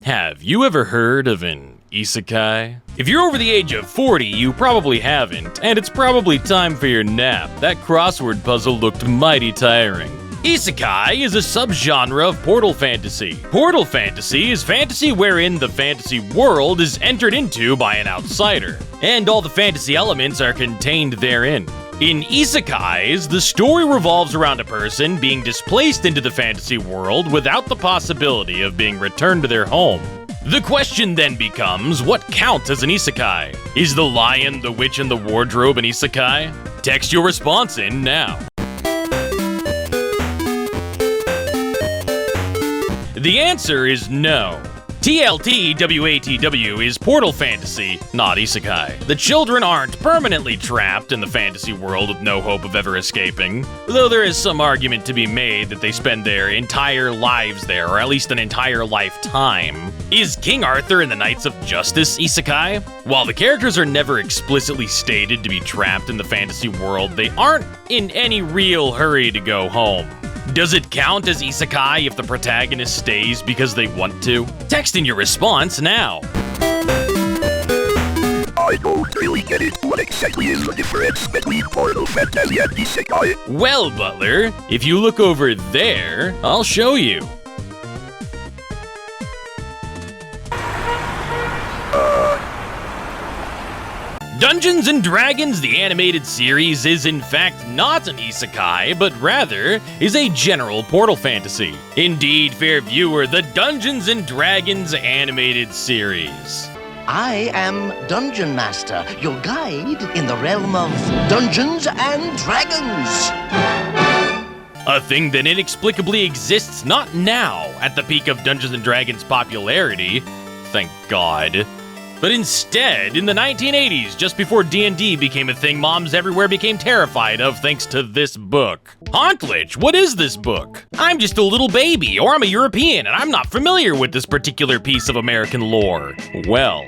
Have you ever heard of an isekai? If you're over the age of 40, you probably haven't, and it's probably time for your nap. That crossword puzzle looked mighty tiring. Isekai is a subgenre of portal fantasy. Portal fantasy is fantasy wherein the fantasy world is entered into by an outsider, and all the fantasy elements are contained therein. In isekais, the story revolves around a person being displaced into the fantasy world without the possibility of being returned to their home. The question then becomes, what counts as an isekai? Is The Lion, the Witch, and the Wardrobe an isekai? Text your response in now. The answer is no. TLTWATW is portal fantasy, not isekai. The children aren't permanently trapped in the fantasy world with no hope of ever escaping, though there is some argument to be made that they spend their entire lives there, or at least an entire lifetime. Is King Arthur and the Knights of Justice isekai? While the characters are never explicitly stated to be trapped in the fantasy world, they aren't in any real hurry to go home. Does it count as isekai if the protagonist stays because they want to? Text in your response now. I don't really get it. What exactly is the difference between portal fantasy and isekai? Well, Butler, if you look over there, I'll show you. Dungeons & Dragons, the animated series, is in fact not an isekai, but rather is a general portal fantasy. Indeed, fair viewer, the Dungeons & Dragons animated series. I am Dungeon Master, your guide in the realm of Dungeons and Dragons. A thing that inexplicably exists not now, at the peak of Dungeons & Dragons popularity, thank God, but instead in the 1980s, just before D&D became a thing moms everywhere became terrified of thanks to this book. HauntLich, what is this book? I'm just a little baby, or I'm a European, and I'm not familiar with this particular piece of American lore. Well,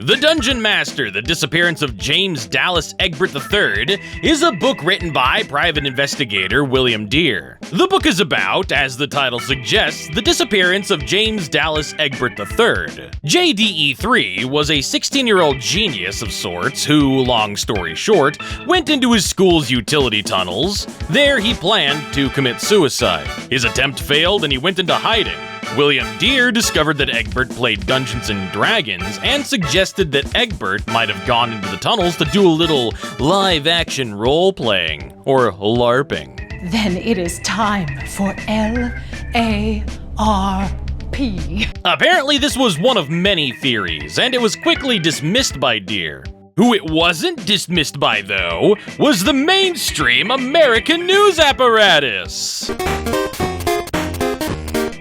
The Dungeon Master, The Disappearance of James Dallas Egbert III, is a book written by private investigator William Deere. The book is about, as the title suggests, the disappearance of James Dallas Egbert III. JDE3 was a 16-year-old genius of sorts who, long story short, went into his school's utility tunnels. There he planned to commit suicide. His attempt failed and he went into hiding. William Deere discovered that Egbert played Dungeons & Dragons and suggested that Egbert might have gone into the tunnels to do a little live-action role-playing, or LARPing. Then it is time for LARP. Apparently this was one of many theories, and it was quickly dismissed by Deere. Who it wasn't dismissed by, though, was the mainstream American news apparatus.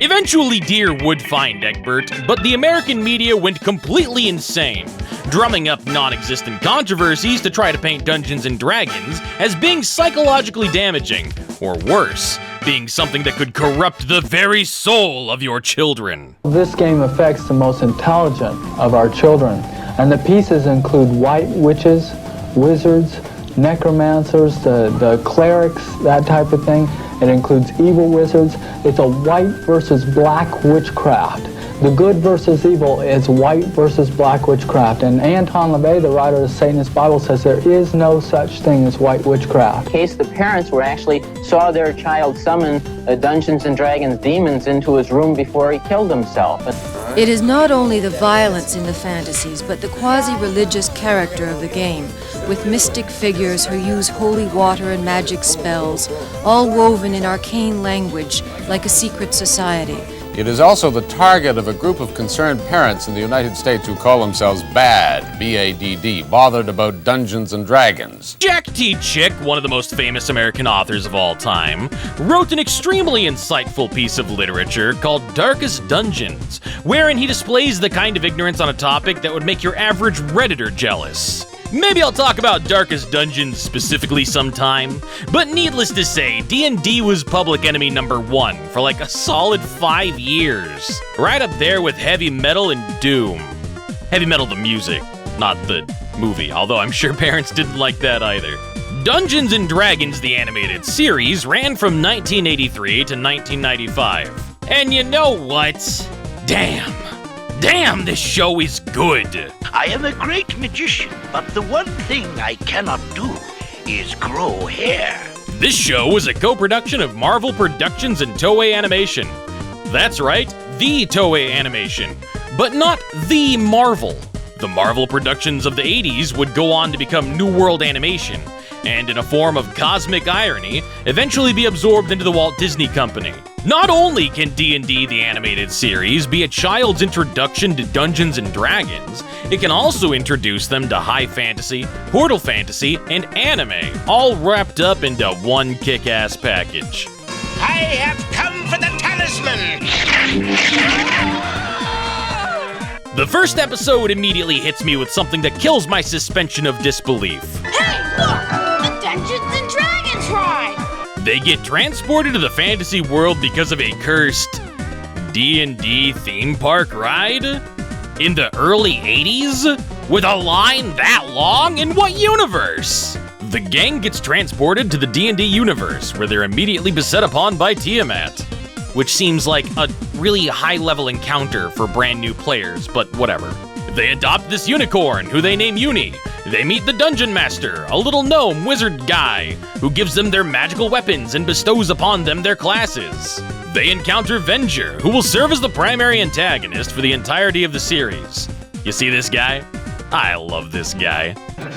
Eventually, Deere would find Egbert, but the American media went completely insane, drumming up non-existent controversies to try to paint Dungeons & Dragons as being psychologically damaging, or worse, being something that could corrupt the very soul of your children. This game affects the most intelligent of our children, and the pieces include white witches, wizards, necromancers, the clerics, that type of thing. It includes evil wizards. It's a white versus black witchcraft. The good versus evil is white versus black witchcraft. And Anton LaVey, the writer of the Satanist Bible, says there is no such thing as white witchcraft. In case the parents saw their child summon Dungeons and Dragons demons into his room before he killed himself. It is not only the violence in the fantasies, but the quasi-religious character of the game, with mystic figures who use holy water and magic spells, all woven in arcane language like a secret society. It is also the target of a group of concerned parents in the United States who call themselves BADD, B-A-D-D, bothered about Dungeons and Dragons. Jack T. Chick, one of the most famous American authors of all time, wrote an extremely insightful piece of literature called Darkest Dungeons, wherein he displays the kind of ignorance on a topic that would make your average Redditor jealous. Maybe I'll talk about Darkest Dungeons specifically sometime, but needless to say, D&D was public enemy #1 for like a solid 5 years. Right up there with heavy metal and Doom. Heavy metal the music, not the movie, although I'm sure parents didn't like that either. Dungeons & Dragons, the animated series, ran from 1983 to 1995. And you know what? Damn. Damn, this show is good. I am a great magician, but the one thing I cannot do is grow hair. This show is a co-production of Marvel Productions and Toei Animation. That's right, the Toei Animation, but not the Marvel. The Marvel productions of the 80s would go on to become New World Animation, and in a form of cosmic irony, eventually be absorbed into the Walt Disney Company. Not only can D&D the animated series be a child's introduction to Dungeons & Dragons, it can also introduce them to high fantasy, portal fantasy, and anime, all wrapped up into one kick-ass package. I have come for the talisman! The first episode immediately hits me with something that kills my suspension of disbelief. Hey, look! The Dungeons & Dragons ride! They get transported to the fantasy world because of a cursed D&D theme park ride? In the early 80s? With a line that long? In what universe? The gang gets transported to the D&D universe, where they're immediately beset upon by Tiamat, which seems like a really high-level encounter for brand new players, but whatever. They adopt this unicorn, who they name Uni. They meet the Dungeon Master, a little gnome wizard guy, who gives them their magical weapons and bestows upon them their classes. They encounter Venger, who will serve as the primary antagonist for the entirety of the series. You see this guy? I love this guy.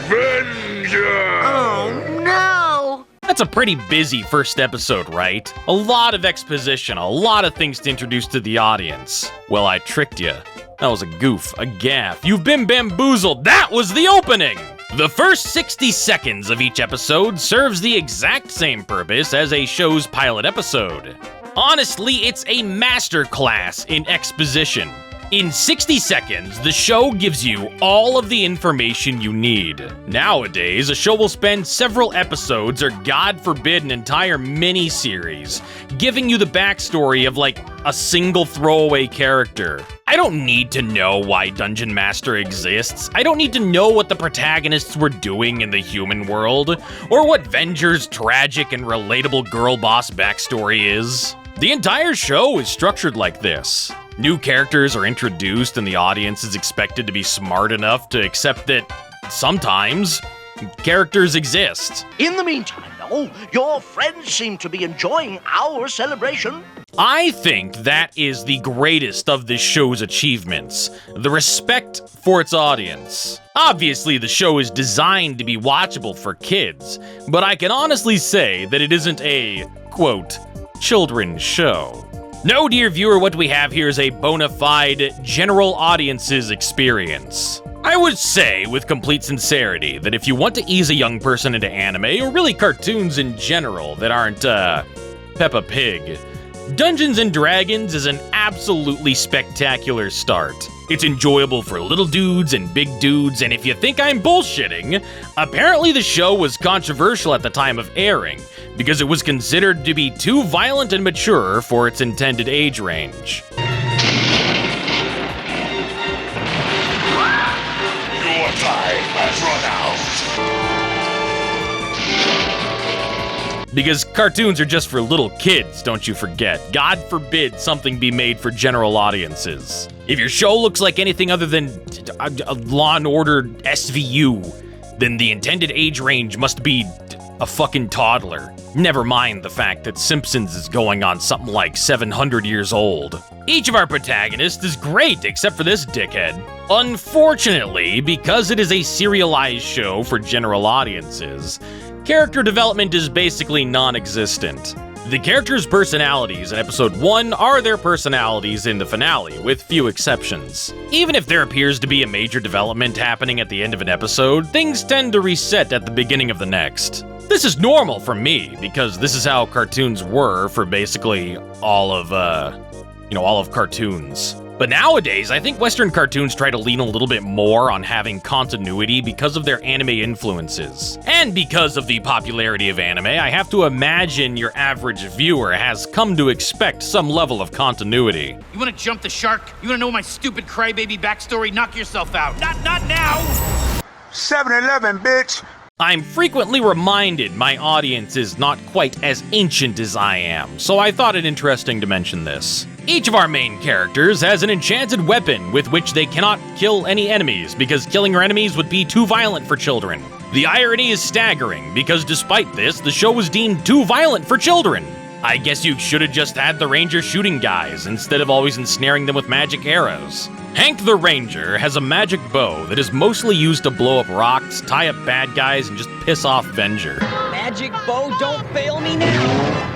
Venger! Oh, no! That's a pretty busy first episode, right? A lot of exposition, a lot of things to introduce to the audience. Well, I tricked you. That was a goof, a gaffe. You've been bamboozled. That was the opening! The first 60 seconds of each episode serves the exact same purpose as a show's pilot episode. Honestly, it's a masterclass in exposition. In 60 seconds, the show gives you all of the information you need. Nowadays, a show will spend several episodes, or God forbid, an entire mini-series, giving you the backstory of, like, a single throwaway character. I don't need to know why Dungeon Master exists. I don't need to know what the protagonists were doing in the human world, or what Venger's tragic and relatable girl boss backstory is. The entire show is structured like this. New characters are introduced and the audience is expected to be smart enough to accept that sometimes characters exist. In the meantime, though, your friends seem to be enjoying our celebration. I think that is the greatest of this show's achievements, the respect for its audience. Obviously, the show is designed to be watchable for kids, but I can honestly say that it isn't a, quote, children's show. No, dear viewer, what we have here is a bona fide general audience's experience. I would say, with complete sincerity, that if you want to ease a young person into anime, or really cartoons in general that aren't, Peppa Pig, Dungeons & Dragons is an absolutely spectacular start. It's enjoyable for little dudes and big dudes, and if you think I'm bullshitting, apparently the show was controversial at the time of airing, because it was considered to be too violent and mature for its intended age range. Your time has run out. Because cartoons are just for little kids, don't you forget. God forbid something be made for general audiences. If your show looks like anything other than a Law & Order SVU, then the intended age range must be a fucking toddler. Never mind the fact that Simpsons is going on something like 700 years old. Each of our protagonists is great except for this dickhead. Unfortunately, because it is a serialized show for general audiences, character development is basically non-existent. The characters' personalities in episode 1 are their personalities in the finale, with few exceptions. Even if there appears to be a major development happening at the end of an episode, things tend to reset at the beginning of the next. This is normal for me, because this is how cartoons were for basically all of cartoons. But nowadays, I think Western cartoons try to lean a little bit more on having continuity because of their anime influences. And because of the popularity of anime, I have to imagine your average viewer has come to expect some level of continuity. You wanna jump the shark? You wanna know my stupid crybaby backstory? Knock yourself out. Not now! 7-Eleven, bitch! I'm frequently reminded my audience is not quite as ancient as I am, so I thought it interesting to mention this. Each of our main characters has an enchanted weapon with which they cannot kill any enemies because killing your enemies would be too violent for children. The irony is staggering because despite this, the show was deemed too violent for children. I guess you should have just had the Ranger shooting guys instead of always ensnaring them with magic arrows. Hank the Ranger has a magic bow that is mostly used to blow up rocks, tie up bad guys, and just piss off Venger. Magic bow, don't fail me now!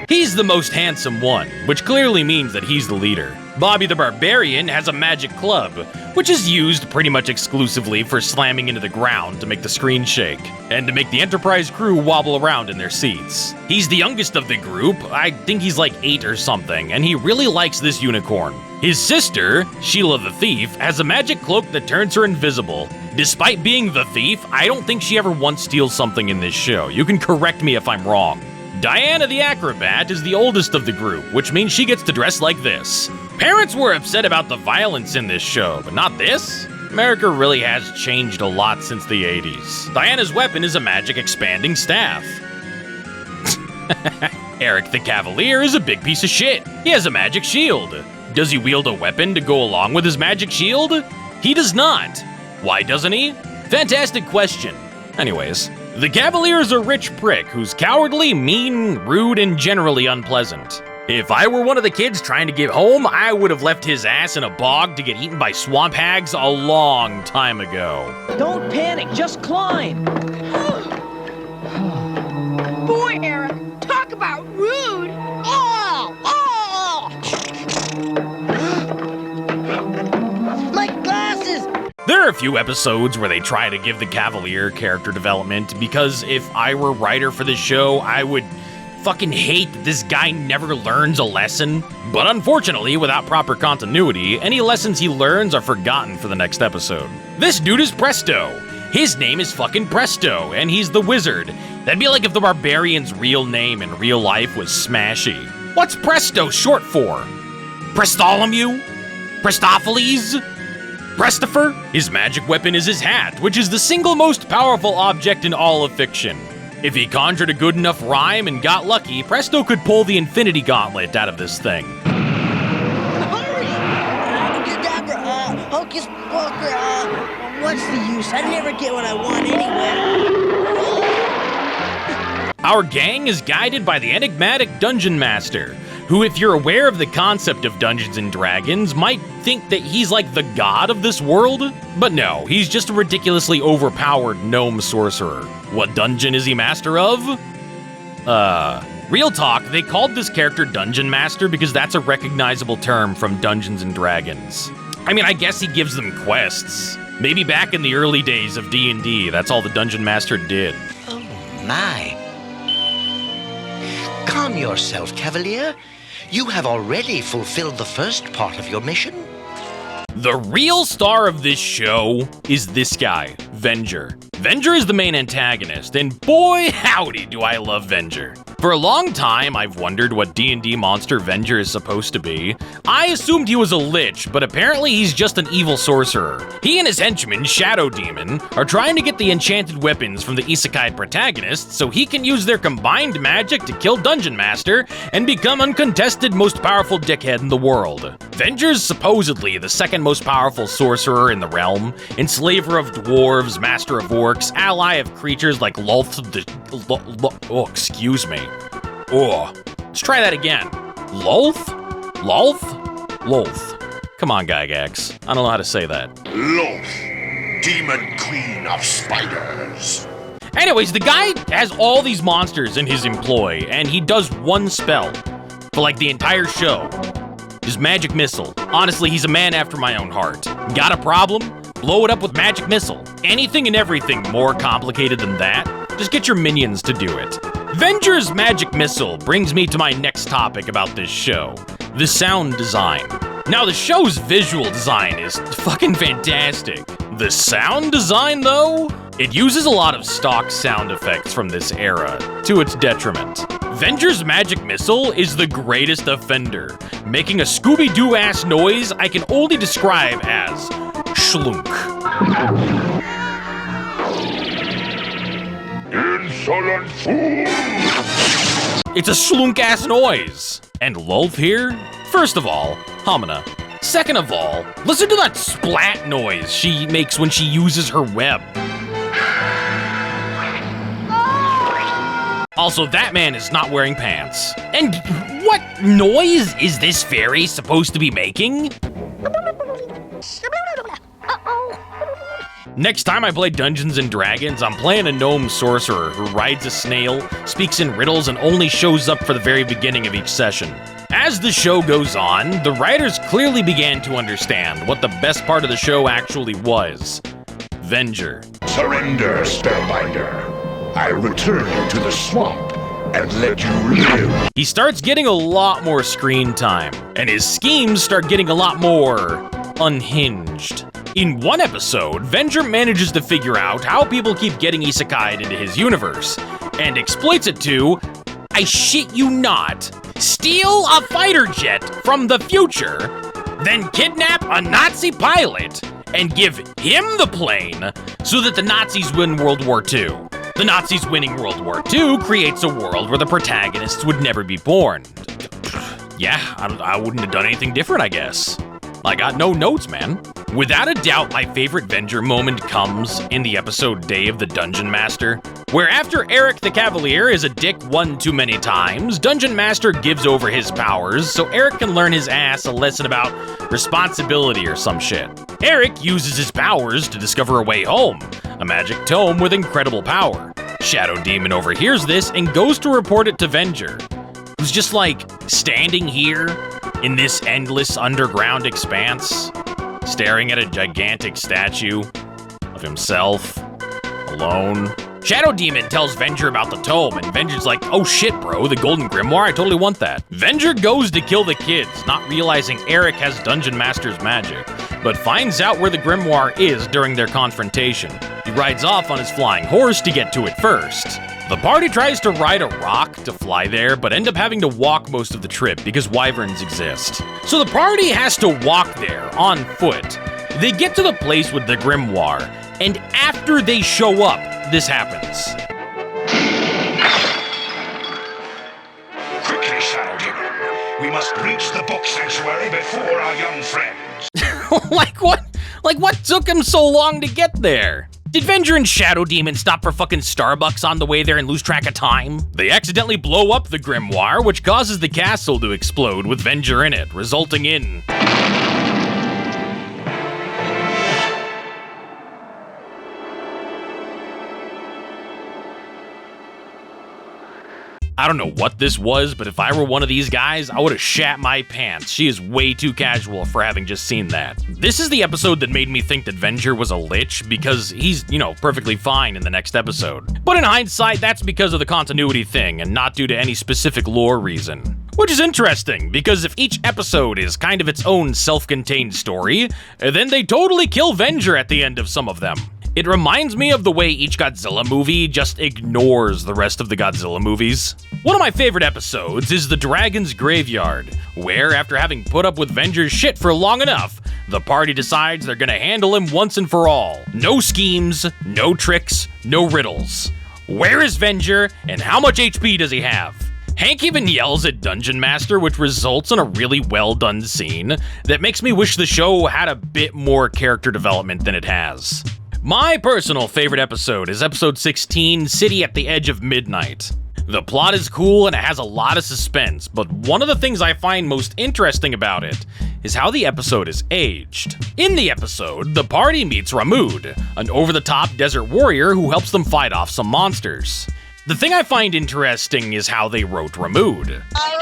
He's the most handsome one, which clearly means that he's the leader. Bobby the Barbarian has a magic club, which is used pretty much exclusively for slamming into the ground to make the screen shake, and to make the Enterprise crew wobble around in their seats. He's the youngest of the group, I think he's like 8 or something, and he really likes this unicorn. His sister, Sheila the Thief, has a magic cloak that turns her invisible. Despite being the thief, I don't think she ever once steals something in this show. You can correct me if I'm wrong. Diana the Acrobat is the oldest of the group, which means she gets to dress like this. Parents were upset about the violence in this show, but not this. America really has changed a lot since the 80s. Diana's weapon is a magic expanding staff. Eric the Cavalier is a big piece of shit. He has a magic shield. Does he wield a weapon to go along with his magic shield? He does not. Why doesn't he? Fantastic question. Anyways, the Cavalier is a rich prick who's cowardly, mean, rude, and generally unpleasant. If I were one of the kids trying to get home, I would have left his ass in a bog to get eaten by swamp hags a long time ago. Don't panic, just climb! Boy, Eric, talk about rude! Oh! Oh! My glasses! There are a few episodes where they try to give the Cavalier character development because if I were writer for this show, I would fucking hate that this guy never learns a lesson. But unfortunately, without proper continuity, any lessons he learns are forgotten for the next episode. This dude is Presto. His name is fucking Presto, and he's the wizard. That'd be like if the Barbarian's real name in real life was Smashy. What's Presto short for? Prestolomew? Prestophiles? Prestifer? His magic weapon is his hat, which is the single most powerful object in all of fiction. If he conjured a good enough rhyme and got lucky, Presto could pull the Infinity Gauntlet out of this thing. Hurry! Abracadabra, hocus pocus, what's the use? I never get what I want anyway. Our gang is guided by the enigmatic Dungeon Master, who, if you're aware of the concept of Dungeons & Dragons, might think that he's like the god of this world. But no, he's just a ridiculously overpowered gnome sorcerer. What dungeon is he master of? Real talk, they called this character Dungeon Master because that's a recognizable term from Dungeons & Dragons. I mean, I guess he gives them quests. Maybe back in the early days of D&D, that's all the Dungeon Master did. Oh my. Calm yourself, Cavalier. You have already fulfilled the first part of your mission. The real star of this show is this guy, Venger. Venger is the main antagonist, and boy howdy do I love Venger. For a long time, I've wondered what D&D monster Venger is supposed to be. I assumed he was a lich, but apparently he's just an evil sorcerer. He and his henchman, Shadow Demon, are trying to get the enchanted weapons from the isekai protagonists so he can use their combined magic to kill Dungeon Master and become uncontested most powerful dickhead in the world. Venger's supposedly the second most powerful sorcerer in the realm, enslaver of dwarves, master of orcs, ally of creatures like Lolth the... oh, excuse me. Oh, let's try that again. Lolth? Lolth? Lolth. Come on, Gygax. I don't know how to say that. Lolth, demon queen of spiders. Anyways, the guy has all these monsters in his employ, and he does one spell for like the entire show. His magic missile. Honestly, he's a man after my own heart. Got a problem? Blow it up with magic missile. Anything and everything more complicated than that? Just get your minions to do it. Venger's magic missile brings me to my next topic about this show, the sound design. Now, the show's visual design is fucking fantastic. The sound design, though? It uses a lot of stock sound effects from this era, to its detriment. Venger's magic missile is the greatest offender, making a Scooby-Doo-ass noise I can only describe as schlunk. Insolent fool! It's a schlunk-ass noise. And Lulf here? First of all, Hamina. Second of all, listen to that splat noise she makes when she uses her web. Also, that man is not wearing pants. And what noise is this fairy supposed to be making? Next time I play Dungeons & Dragons, I'm playing a gnome sorcerer who rides a snail, speaks in riddles, and only shows up for the very beginning of each session. As the show goes on, the writers clearly began to understand what the best part of the show actually was. Venger. Surrender, Spellbinder. I return you to the swamp and let you live. He starts getting a lot more screen time, and his schemes start getting a lot more unhinged. In one episode, Venger manages to figure out how people keep getting isekai'd into his universe, and exploits it to, I shit you not, steal a fighter jet from the future, then kidnap a Nazi pilot, and give him the plane so that the Nazis win World War II. The Nazis winning World War II creates a world where the protagonists would never be born. Yeah, I wouldn't have done anything different, I guess. I got no notes, man. Without a doubt, my favorite Venger moment comes in the episode Day of the Dungeon Master, where after Eric the Cavalier is a dick one too many times, Dungeon Master gives over his powers so Eric can learn his ass a lesson about responsibility or some shit. Eric uses his powers to discover a way home, a magic tome with incredible power. Shadow Demon overhears this and goes to report it to Venger, who's just like standing here in this endless underground expanse, staring at a gigantic statue of himself, alone. Shadow Demon tells Venger about the tome, and Venger's like, oh shit bro, the Golden Grimoire, I totally want that. Venger goes to kill the kids, not realizing Eric has Dungeon Master's magic, but finds out where the Grimoire is during their confrontation. He rides off on his flying horse to get to it first. The party tries to ride a rock to fly there, but end up having to walk most of the trip because wyverns exist. So the party has to walk there on foot. They get to the place with the Grimoire, and after they show up, this happens. Quickly, Shadow Demon. We must reach the book sanctuary before our young friends. Like what took him so long to get there? Did Venger and Shadow Demon stop for fucking Starbucks on the way there and lose track of time? They accidentally blow up the Grimoire, which causes the castle to explode with Venger in it, resulting in... I don't know what this was, but if I were one of these guys, I would have shat my pants. She is way too casual for having just seen that. This is the episode that made me think that Venger was a lich, because he's, perfectly fine in the next episode. But in hindsight, that's because of the continuity thing, and not due to any specific lore reason. Which is interesting, because if each episode is kind of its own self-contained story, then they totally kill Venger at the end of some of them. It reminds me of the way each Godzilla movie just ignores the rest of the Godzilla movies. One of my favorite episodes is The Dragon's Graveyard, where after having put up with Venger's shit for long enough, the party decides they're gonna handle him once and for all. No schemes, no tricks, no riddles. Where is Venger, and how much HP does he have? Hank even yells at Dungeon Master, which results in a really well done scene that makes me wish the show had a bit more character development than it has. My personal favorite episode is episode 16, City at the Edge of Midnight. The plot is cool and it has a lot of suspense, but one of the things I find most interesting about it is how the episode is aged. In the episode, the party meets Ramud, an over-the-top desert warrior who helps them fight off some monsters. The thing I find interesting is how they wrote Ramud. All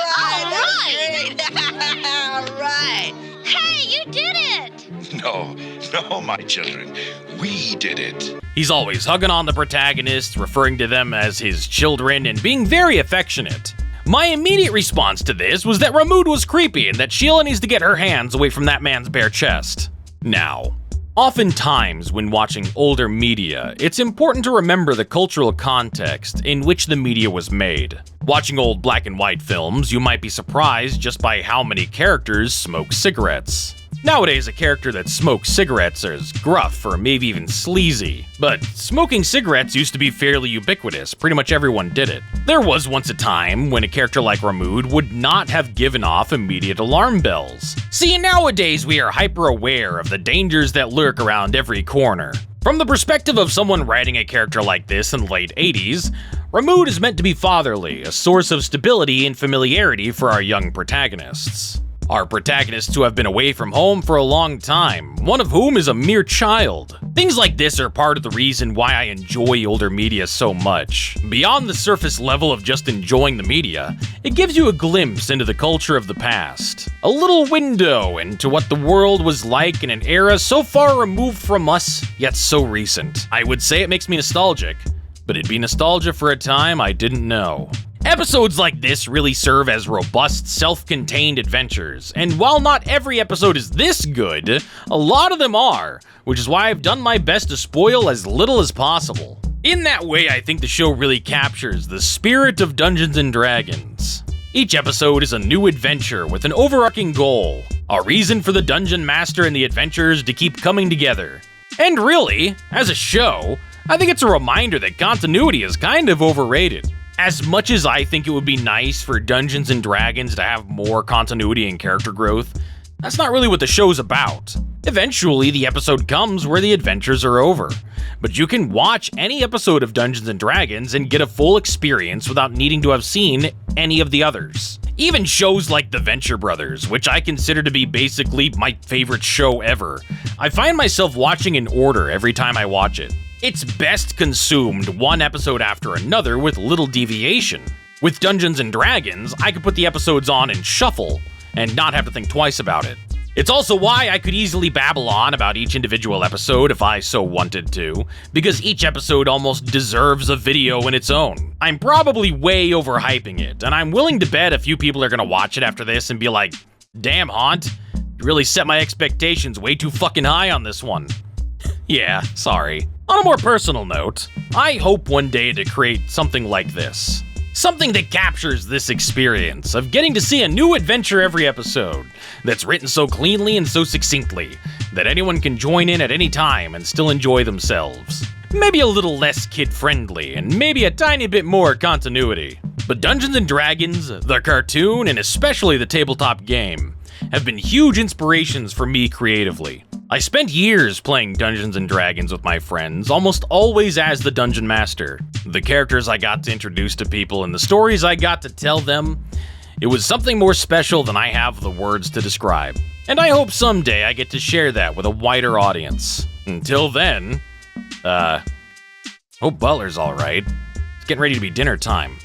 right. Hey, you did it! No, my children. We did it. He's always hugging on the protagonists, referring to them as his children, and being very affectionate. My immediate response to this was that Ramud was creepy and that Sheila needs to get her hands away from that man's bare chest. Now, oftentimes when watching older media, it's important to remember the cultural context in which the media was made. Watching old black and white films, you might be surprised just by how many characters smoke cigarettes. Nowadays, a character that smokes cigarettes is gruff or maybe even sleazy, but smoking cigarettes used to be fairly ubiquitous. Pretty much everyone did it. There was once a time when a character like Ramood would not have given off immediate alarm bells. See, nowadays we are hyper aware of the dangers that lurk around every corner. From the perspective of someone writing a character like this in the late 80s, Ramood is meant to be fatherly, a source of stability and familiarity for our young protagonists. Our protagonists who have been away from home for a long time, one of whom is a mere child. Things like this are part of the reason why I enjoy older media so much. Beyond the surface level of just enjoying the media, it gives you a glimpse into the culture of the past. A little window into what the world was like in an era so far removed from us, yet so recent. I would say it makes me nostalgic, but it'd be nostalgia for a time I didn't know. Episodes like this really serve as robust, self-contained adventures, and while not every episode is this good, a lot of them are, which is why I've done my best to spoil as little as possible. In that way, I think the show really captures the spirit of Dungeons & Dragons. Each episode is a new adventure with an overarching goal, a reason for the Dungeon Master and the adventurers to keep coming together. And really, as a show, I think it's a reminder that continuity is kind of overrated. As much as I think it would be nice for Dungeons & Dragons to have more continuity and character growth, that's not really what the show's about. Eventually, the episode comes where the adventures are over, but you can watch any episode of Dungeons & Dragons and get a full experience without needing to have seen any of the others. Even shows like The Venture Brothers, which I consider to be basically my favorite show ever, I find myself watching in order every time I watch it. It's best consumed one episode after another with little deviation. With Dungeons & Dragons, I could put the episodes on in shuffle and not have to think twice about it. It's also why I could easily babble on about each individual episode if I so wanted to, because each episode almost deserves a video in its own. I'm probably way overhyping it, and I'm willing to bet a few people are gonna watch it after this and be like, damn, Haunt, you really set my expectations way too fucking high on this one. Yeah, sorry. On a more personal note, I hope one day to create something like this. Something that captures this experience of getting to see a new adventure every episode, that's written so cleanly and so succinctly that anyone can join in at any time and still enjoy themselves. Maybe a little less kid-friendly, and maybe a tiny bit more continuity. But Dungeons & Dragons, the cartoon, and especially the tabletop game, have been huge inspirations for me creatively. I spent years playing Dungeons & Dragons with my friends, almost always as the Dungeon Master. The characters I got to introduce to people and the stories I got to tell them, it was something more special than I have the words to describe. And I hope someday I get to share that with a wider audience. Until then, hope Butler's alright. It's getting ready to be dinner time.